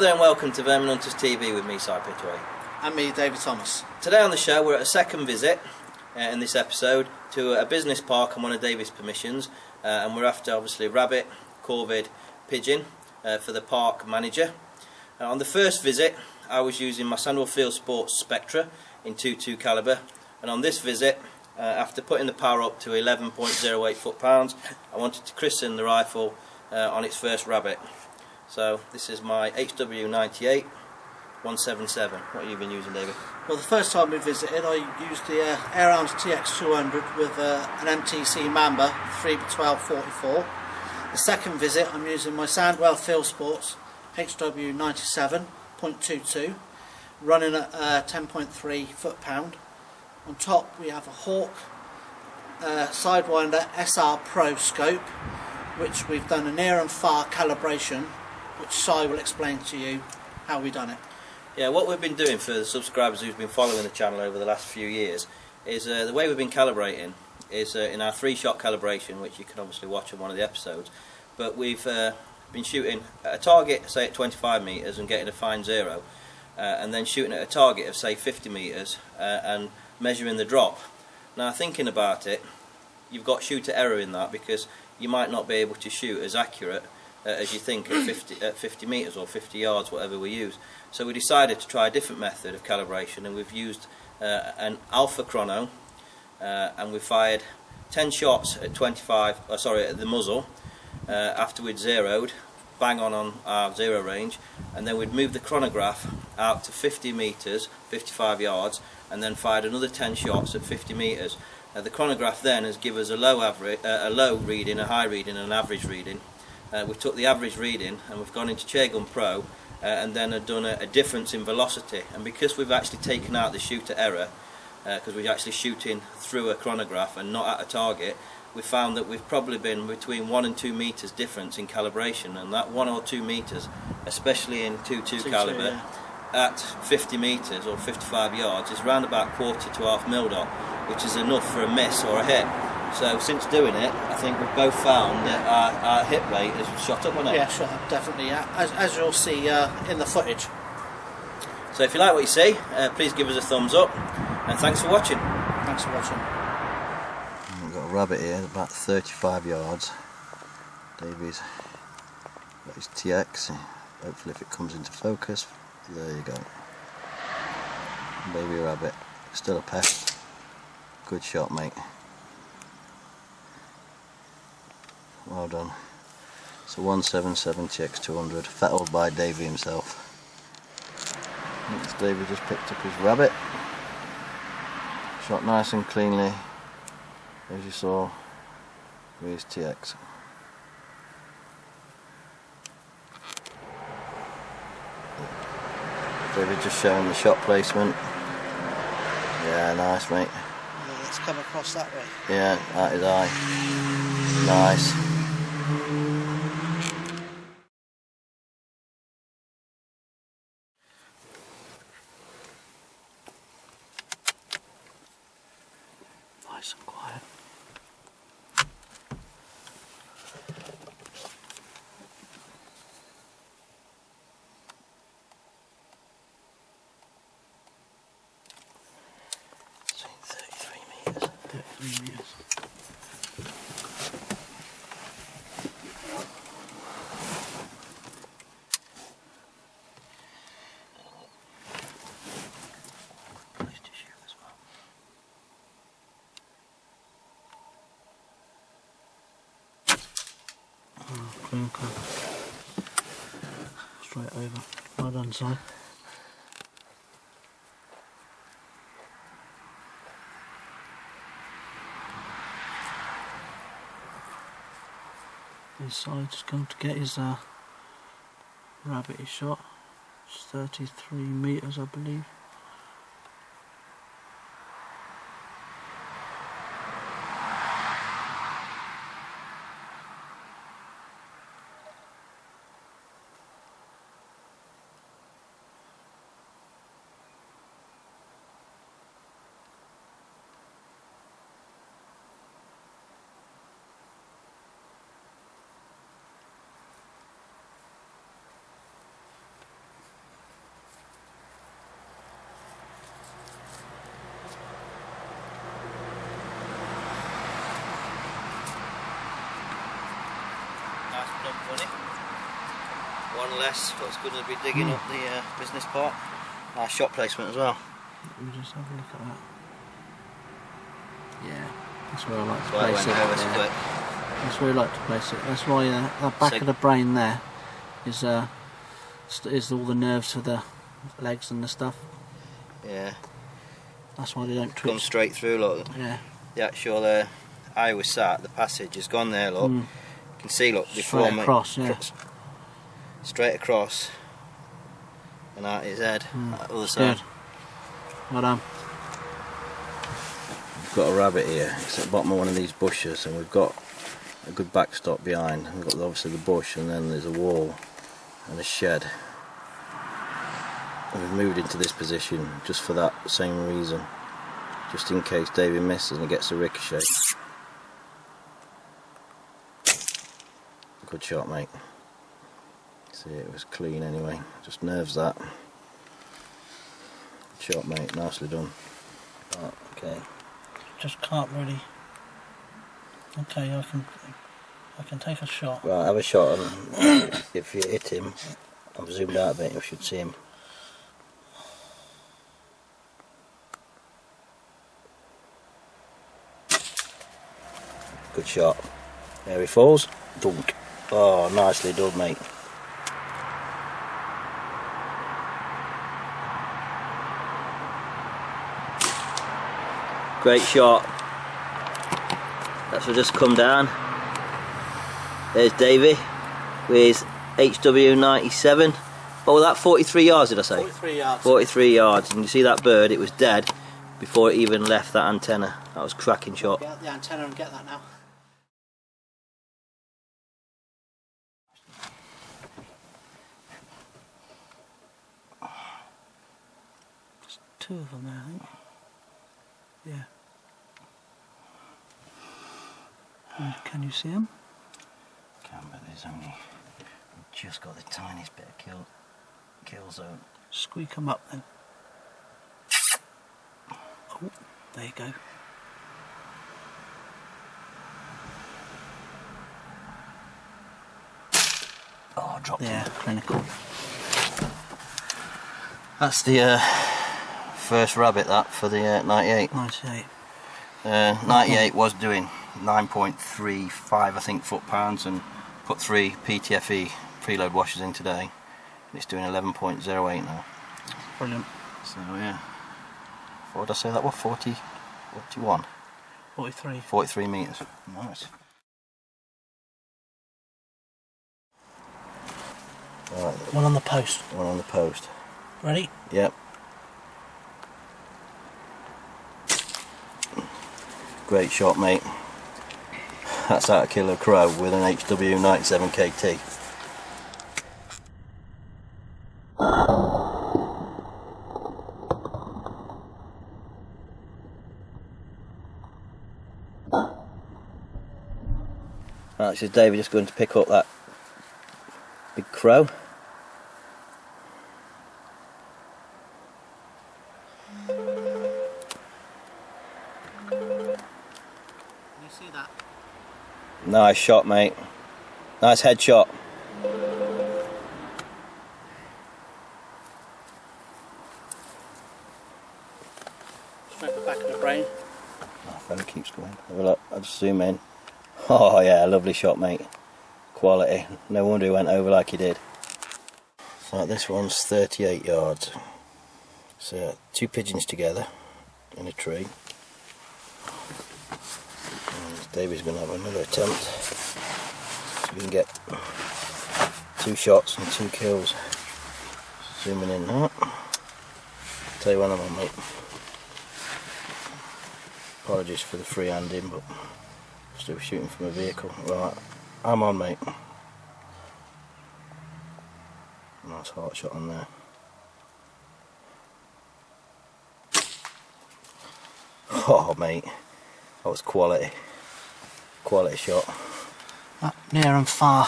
there and welcome to Vermin Hunters TV with me, Si Pitway. And me, David Thomas. Today on the show we're at a second visit in this episode to a business park on one of David's permissions, and we're after obviously rabbit, corvid, pigeon for the park manager. On the first visit I was using my Sandwell Field Sports SPECTRE in 2.2 calibre, and on this visit after putting the power up to 11.08 foot-pounds I wanted to christen the rifle on its first rabbit. So this is my HW98 177. What have you been using, David? Well, the first time we visited I used the Air Arms TX200 with an MTC Mamba 3x12-44. The second visit I'm using my Sandwell Field Sports HW97.22 running at 10.3 foot-pound. On top we have a Hawk Sidewinder SR Pro scope, which we've done a near and far calibration, which Si will explain to you how we've done it. Yeah, what we've been doing for the subscribers who've been following the channel over the last few years is the way we've been calibrating is in our 3-shot calibration, which you can obviously watch on one of the episodes, but we've been shooting at a target, say at 25 metres and getting a fine zero, and then shooting at a target of say 50 metres and measuring the drop. Now, thinking about it, you've got shooter error in that because you might not be able to shoot as accurate as you think at 50 metres or 50 yards, whatever we use. So we decided to try a different method of calibration, and we've used an alpha chrono, and we fired 10 shots at at the muzzle after we'd zeroed, bang on our zero range, and then we'd moved the chronograph out to 50 metres, 55 yards, and then fired another 10 shots at 50 metres. The chronograph then has given us a low reading, a high reading and an average reading. We took the average reading and we've gone into Chairgun Pro and then have done a difference in velocity, and because we've actually taken out the shooter error, because we're actually shooting through a chronograph and not at a target, we found that we've probably been between 1 and 2 metres difference in calibration, and that 1 or 2 metres, especially in 2.2 calibre, yeah, at 50 metres or 55 yards is around about quarter to half mil dot, which is enough for a miss or a hit. So since doing it, I think we've both found that our hit rate has shot up, hasn't it? Yeah, shot up, definitely, yeah. As you'll see in the footage. So if you like what you see, please give us a thumbs up, and thanks for watching. Thanks for watching. We've got a rabbit here, about 35 yards. Davy's got his TX. Hopefully if it comes into focus, there you go. Baby rabbit, still a pest. Good shot, mate. Well done. It's a 177 TX200, fettled by Davy himself. Next, Davy just picked up his rabbit. Shot nice and cleanly, as you saw with his TX. David just showing the shot placement. Yeah, nice, mate. Let's come across that way. Yeah, that is eye. Nice. Nice and quiet. Saying 33 metres. 33 metres. Clean cut. Straight over. Well done, Si. This side's going to get his rabbit he shot. It's 33 metres, I believe. One less what's going to be digging up the business park. Our shot placement as well. Let me just have a look at that. Yeah, that's where I like to That's why I place went it. over so quick. That's where I like to place it. That's why the back of the brain there is all the nerves for the legs and the stuff. Yeah. That's why they don't twitch. Come straight through, look. Yeah. The actual I was sat, the passage has gone there, look. You can see, look, before Straight across, yeah. Straight across. And out his head. Other side. Good. Well done. We've got a rabbit here. It's at the bottom of one of these bushes, and we've got a good backstop behind. We've got obviously the bush, and then there's a wall and a shed. And we've moved into this position just for that same reason, just in case Davy misses and he gets a ricochet. Good shot, mate. See, it was clean anyway, just nerves that. Good shot, mate, nicely done. Oh, okay. Just can't really. Okay, I can take a shot. Right, have a shot, and if you hit him, I've zoomed out a bit, you should see him. Good shot. There he falls. Dunk. Oh, nicely done, mate. Great shot. That's what just come down. There's Davy with his HW97. What was that, 43 yards did I say? 43 yards. 43 yards. And you see that bird, it was dead before it even left that antenna. That was a cracking shot. Get out the antenna and get that now. There's two of them there, I think. Yeah. Can you see them? Can, but there's only just got the tiniest bit of kill zone. Squeak them up then. Oh, there you go. Oh, dropped Yeah, him. clinical. That's the first rabbit, that, for the 98. 98. 98 was doing 9.35, I think, foot-pounds, and put 3 PTFE preload washers in today. And it's doing 11.08 now. Brilliant. So yeah. What did I say that was? 40, 41? 43. 43 metres. Nice. Right. One on the post. One on the post. Ready? Yep. Great shot, mate. That's out of Killer Crow with an HW97 KT. Right, this is David just going to pick up that big crow. Can you see that? Nice shot, mate. Nice headshot. Straight the back of the brain. Oh, fella keeps going. Have a look. I'll just zoom in. Oh yeah, lovely shot, mate. Quality. No wonder he went over like he did. So this one's 38 yards. So 2 pigeons together in a tree. And Davy's going to have another attempt. So we can get 2 shots and 2 kills. Zooming in that. Tell you when I'm on, mate. Apologies for the free-handing, but still shooting from a vehicle. Right, I'm on, mate. Nice heart shot on there. Oh, mate, that was quality. Quality shot. That near and far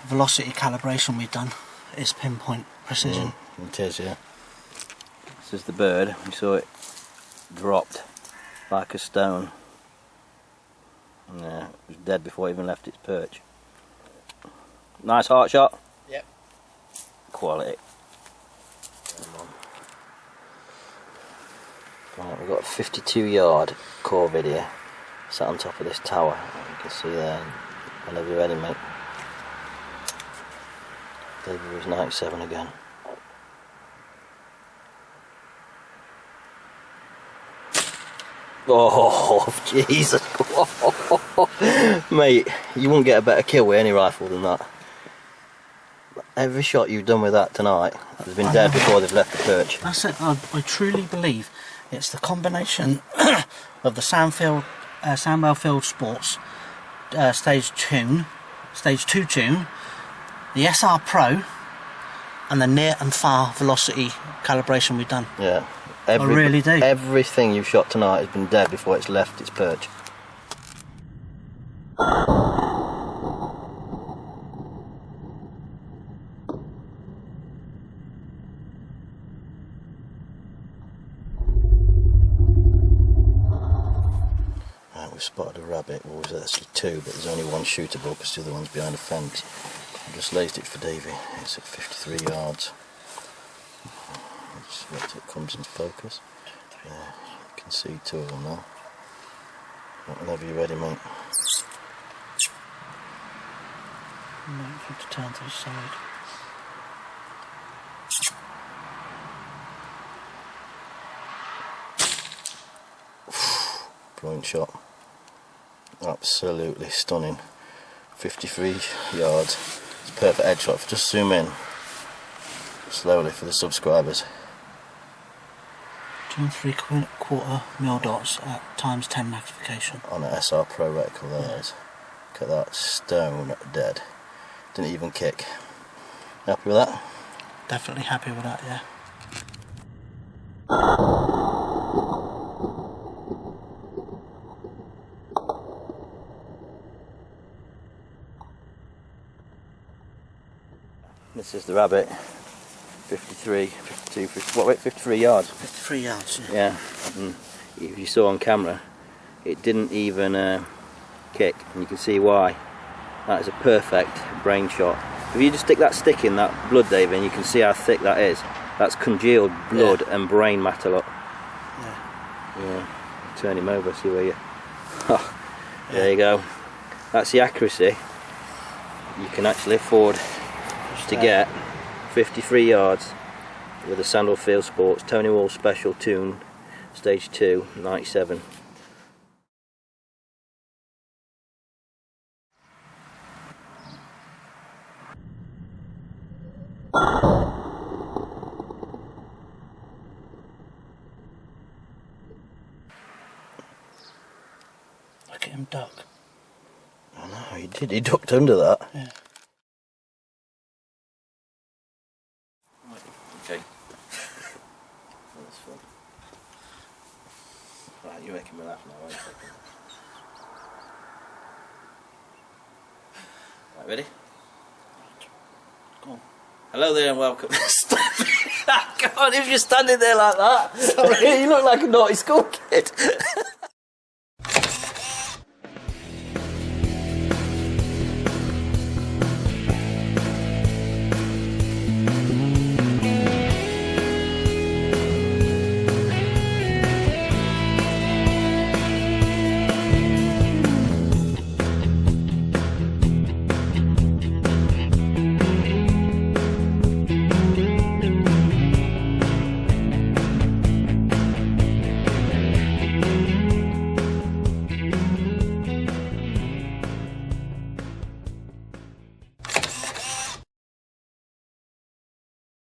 velocity calibration we've done is pinpoint precision. It is, yeah. This is the bird. We saw it dropped like a stone. Yeah, it was dead before it even left its perch. Nice heart shot. Yep. quality. Right, we've got a 52-yard core video sat on top of this tower. You can see there. Whenever you're ready, mate. Davy was 97 again. Oh, Jesus. Mate, you won't get a better kill with any rifle than that. Every shot you've done with that tonight has been dead before they've left the perch. That's it. I truly believe it's the combination of the Sandwell Field Sports Stage 2 tune, the SR Pro, and the near and far velocity calibration we've done. Yeah. I really do. Everything you've shot tonight has been dead before it's left its perch. Right, we've spotted a rabbit. Well, there's actually two, but there's only one shootable because the other one's behind a fence. I've just lased it for Davy. It's at 53 yards. Just wait till it comes into focus. Yeah, you can see two of them now. Whenever you're ready, mate. You might have to turn to the side. Brilliant shot. Absolutely stunning. 53 yards. It's a perfect headshot. Just zoom in slowly for the subscribers. 2 3/4 mil dots at ×10 magnification. On an SR Pro reticle, there it is. Look at that, stone dead. Didn't even kick. Happy with that? Definitely happy with that, yeah. This is the rabbit. 53, 52, 50, what, wait, 53 yards. 53 yards, yeah. Yeah, and if you saw on camera, it didn't even kick, and you can see why. That is a perfect brain shot. If you just stick that stick in that blood, Davy, and you can see how thick that is. That's congealed blood and brain matter. Look. Yeah. Turn him over, see where you. Oh, there you go. That's the accuracy you can actually afford to get. 53 yards with a Sandwell Field Sports Tony Wall Special Tune Stage 2 97. Look at him duck. I know, he did, he ducked under that. Yeah. Okay. That's fun. Right, you're making me laugh now, aren't you? Right, ready? Go on. Hello there and welcome. Stop it! God, if you're standing there like that, sorry, you look like a naughty school kid.